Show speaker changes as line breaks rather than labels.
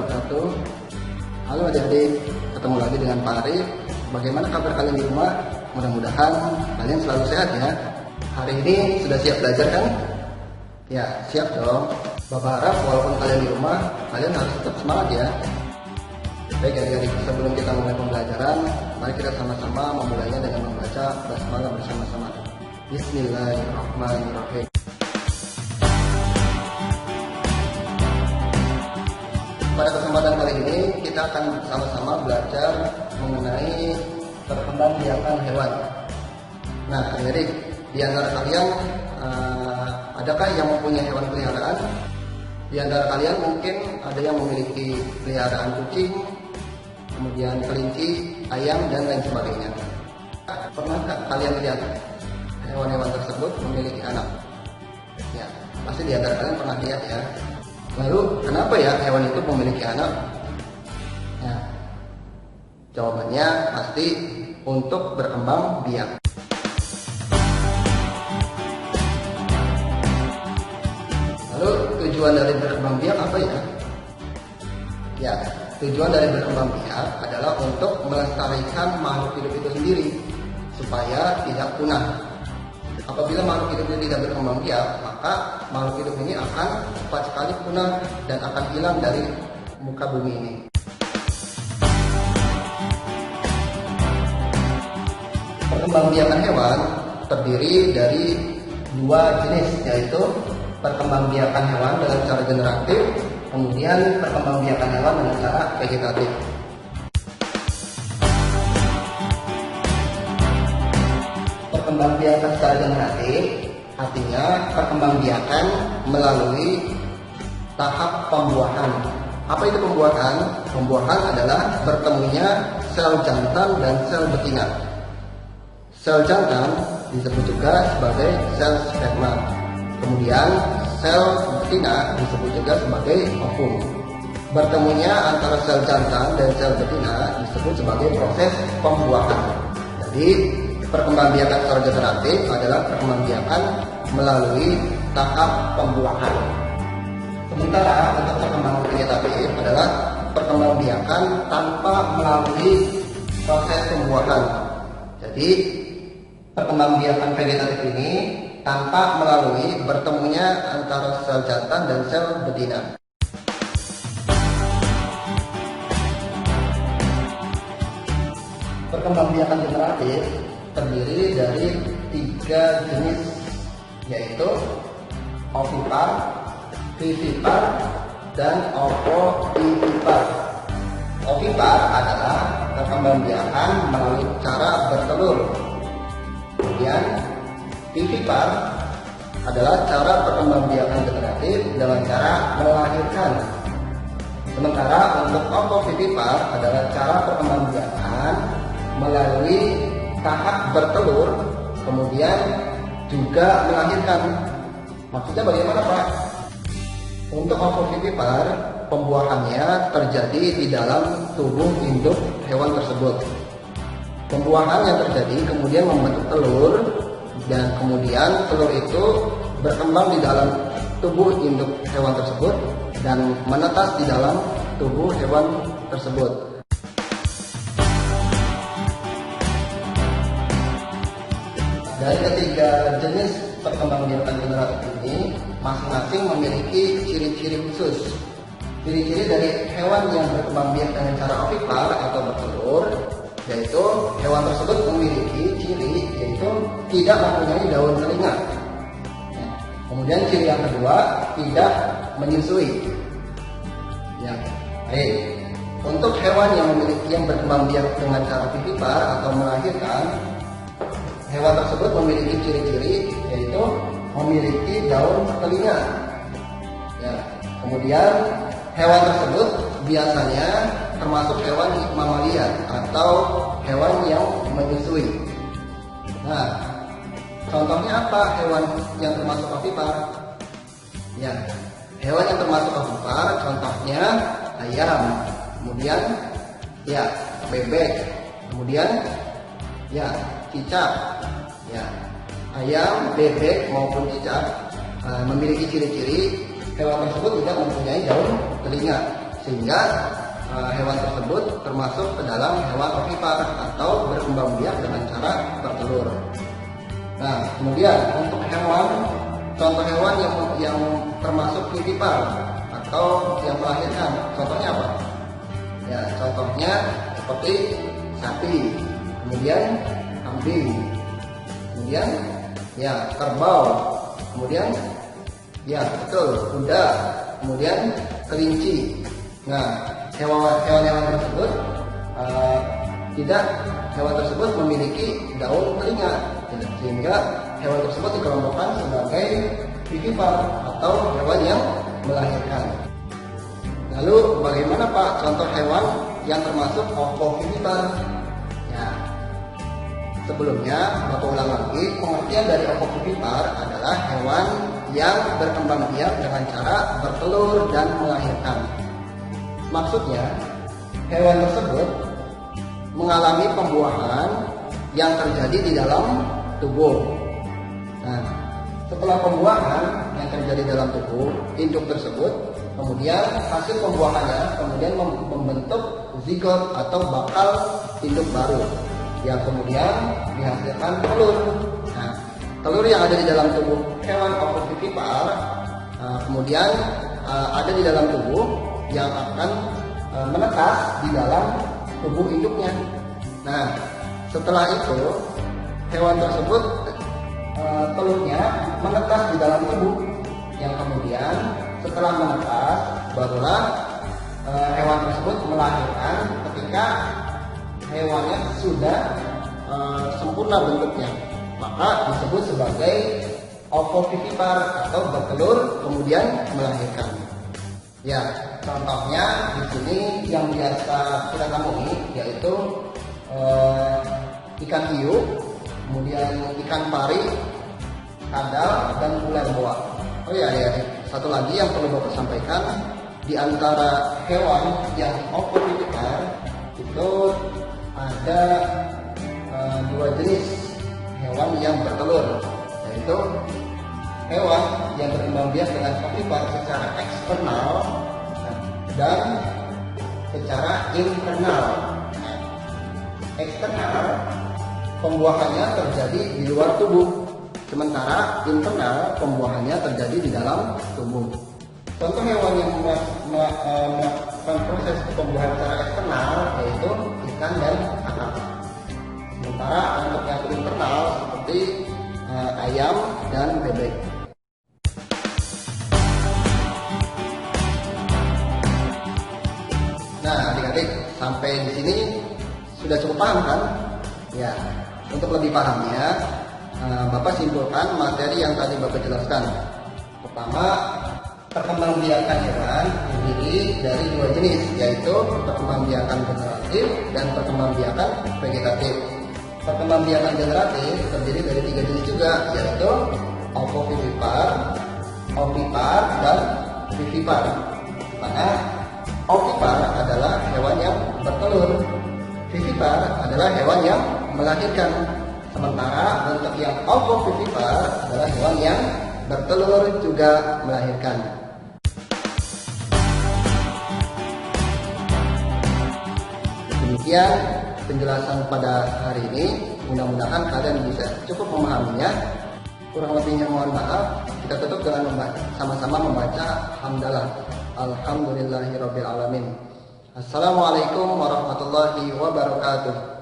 wabarakatuh. Halo adik-adik, ketemu lagi dengan Pak Arif. Bagaimana kabar kalian di rumah? Mudah-mudahan kalian selalu sehat ya. Hari ini sudah siap belajar kan? Ya, siap dong. Bapak harap walaupun kalian di rumah, kalian harus tetap semangat ya. Baik adik-adik, sebelum kita mulai pembelajaran, mari kita sama-sama memulainya dengan membaca basmalah bersama-sama. Bismillahirrahmanirrahim. Pada kesempatan kali ini kita akan sama-sama belajar mengenai perkembangbiakan hewan. Nah, adik-adik, di antara kalian adakah yang mempunyai hewan peliharaan? Di antara kalian mungkin ada yang memiliki peliharaan kucing, kemudian kelinci, ayam, dan lain sebagainya. Pernahkah kalian lihat hewan-hewan tersebut memiliki anak? Ya, pasti di antara kalian pernah lihat ya. Lalu kenapa ya hewan itu memiliki anak? Ya, jawabannya pasti untuk berkembang biak. Lalu tujuan dari berkembang biak apa ya? Ya, tujuan dari berkembang biak adalah untuk melestarikan makhluk hidup itu sendiri supaya tidak punah. Apabila makhluk hidup ini tidak berkembang biak, maka makhluk hidup ini akan cepat sekali punah dan akan hilang dari muka bumi ini. Perkembangbiakan hewan terdiri dari dua jenis, yaitu perkembangbiakan hewan dengan cara generatif, kemudian perkembangbiakan hewan dengan cara vegetatif. Perkembangbiakan secara generatif artinya perkembangbiakan melalui tahap pembuahan. Apa itu pembuahan? Pembuahan adalah bertemunya sel jantan dan sel betina. Sel jantan disebut juga sebagai sel sperma. Kemudian sel betina disebut juga sebagai ovum. Bertemunya antara sel jantan dan sel betina disebut sebagai proses pembuahan. Jadi perkembangbiakan secara generatif adalah perkembangbiakan melalui tahap pembuahan. Sementara untuk perkembangan vegetatif adalah perkembangbiakan tanpa melalui proses pembuahan. Jadi perkembangbiakan vegetatif ini tanpa melalui bertemunya antara sel jantan dan sel betina. Perkembangbiakan generatif terdiri dari tiga jenis, yaitu ovipar, vivipar, dan ovovivipar. Ovipar adalah perkembangbiakan melalui cara bertelur. Kemudian vivipar adalah cara perkembangbiakan generatif dengan cara melahirkan. Sementara untuk ovovivipar adalah cara perkembangbiakan melalui tahap bertelur, kemudian juga melahirkan. Maksudnya bagaimana Pak? Untuk ovovivipar, pembuahannya terjadi di dalam tubuh induk hewan tersebut. Pembuahan yang terjadi kemudian membentuk telur, dan kemudian telur itu berkembang di dalam tubuh induk hewan tersebut dan menetas di dalam tubuh hewan tersebut. Dari ketiga jenis perkembangbiakan generatif ini masing-masing memiliki ciri-ciri khusus. Ciri-ciri dari hewan yang berkembangbiak dengan cara ovipar atau bertelur, yaitu hewan tersebut memiliki ciri yaitu tidak mempunyai daun telinga. Kemudian ciri yang kedua, tidak menyusui. Ya, baik. Untuk hewan yang berkembangbiak dengan cara vivipar atau melahirkan, hewan tersebut memiliki ciri-ciri yaitu memiliki daun telinga. Ya, kemudian hewan tersebut biasanya termasuk hewan mamalia atau hewan yang menyusui. Nah, contohnya apa hewan yang termasuk ovipar? Ya, hewan yang termasuk ovipar contohnya ayam, kemudian ya bebek, kemudian ya cicak. Ya, ayam, bebek maupun cicak memiliki ciri-ciri hewan tersebut tidak mempunyai daun telinga, sehingga hewan tersebut termasuk ke dalam hewan ovipar atau berkembang biak dengan cara bertelur. Nah, kemudian untuk contoh hewan yang termasuk vivipar atau yang melahirkan, contohnya apa? Ya, contohnya seperti sapi, kemudian kambing, kemudian ya kerbau, kemudian ya betul kuda, kemudian kelinci. Nah, hewan-hewan tersebut hewan tersebut memiliki daun telinga, sehingga hewan tersebut dikelompokkan sebagai vivipar atau hewan yang melahirkan. Lalu bagaimana Pak contoh hewan yang termasuk ovovivipar? Ya, sebelumnya Bapak ulang lagi, pengertian dari ovovivipar adalah hewan yang berkembang biak dengan cara bertelur dan melahirkan. Maksudnya, hewan tersebut mengalami pembuahan yang terjadi di dalam tubuh. Nah, setelah pembuahan yang terjadi dalam tubuh induk tersebut, kemudian hasil pembuahannya kemudian membentuk zigot atau bakal induk baru yang kemudian dihasilkan telur. Nah, telur yang ada di dalam tubuh hewan ovovivipar kemudian ada di dalam tubuh yang akan menetas di dalam tubuh induknya. Nah, setelah itu hewan tersebut telurnya menetas di dalam tubuh, yang kemudian setelah menetas barulah hewan tersebut melahirkan ketika hewannya sudah sempurna bentuknya, maka disebut sebagai ovovivipar atau bertelur kemudian melahirkan. Ya, contohnya di sini yang biasa kita temui yaitu ikan hiu, kemudian ikan pari, kadal, dan ular boa. Oh ya, satu lagi yang perlu Bapak sampaikan, di antara hewan yang ovovivipar itu ada dua jenis hewan yang bertelur, yaitu hewan yang berkembang biak dengan ovipar secara eksternal dan secara internal. Eksternal, pembuahannya terjadi di luar tubuh, sementara internal pembuahannya terjadi di dalam tubuh. Contoh hewan yang melakukan proses pembuahan secara eksternal yaitu ikan dan kakap. Sementara untuk yang internal seperti ayam dan bebek. Nah, adik-adik, sampai di sini sudah cukup paham kan? Ya, untuk lebih pahamnya, Bapak simpulkan materi yang tadi Bapak jelaskan. Pertama, perkembangbiakan hewan terdiri dari dua jenis, yaitu perkembangbiakan generatif dan perkembangbiakan vegetatif. Perkembangbiakan generatif terdiri dari tiga jenis juga, yaitu ovovivipar, ovipar, dan vivipar. Karena ovipar adalah hewan yang bertelur, vivipar adalah hewan yang melahirkan. Sementara untuk yang ovovivipar adalah hewan yang bertelur juga melahirkan. Demikian penjelasan pada hari ini. Mudah-mudahan kalian bisa cukup memahaminya. Kurang lebihnya mohon maaf. Kita tutup dengan sama-sama membaca hamdalah. Alhamdulillahirabbil alamin. Assalamualaikum warahmatullahi wabarakatuh.